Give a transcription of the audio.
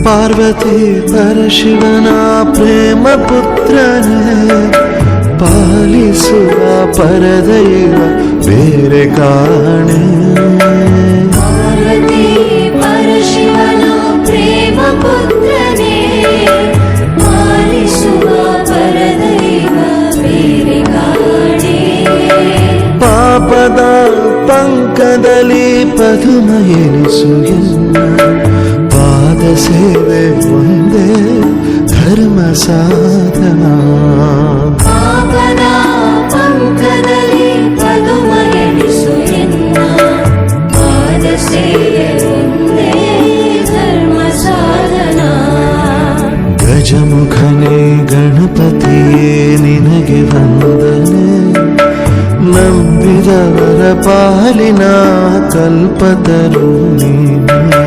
ಪಾರ್ವತಿ ಪರಶಿವನ ಪ್ರೇಮ ಪುತ್ರನೇ, ಪಾಲಿಸುವ ಪರದೈವ ಬೇರೆ ಕಾಣೆ. ಪಾರ್ವತಿ ಪರಶಿವನ ಪ್ರೇಮ ಪುತ್ರನೇ, ಪಾಲಿಸುವ ಪರದೈವ ಬೇರೆ ಕಾಣೆ. ಪಾಪದ ಪಂಕದಲ್ಲಿ ಪದುಮ ಎನಿಸು ಎನ್ನ, ಪಾದ ಸೇವೆ ಒಂದೇ ಧರ್ಮ ಸಾಧನ. ಪಾಪದ ಪಂಕದಲ್ಲಿ ಪದುಮ ಎನಿಸು ಎನ್ನ, ಪಾದ ಸೇವೆ ಒಂದೇ ಧರ್ಮ ಸಾಧನ. ಗಜಮುಖನೇ ಗಣಪತಿಯೇ ನಿನಗೆ ವಂದನೆ, ನಂಬಿದವರ ಪಾಲಿನ ಕಲ್ಪತರು ನೀನು.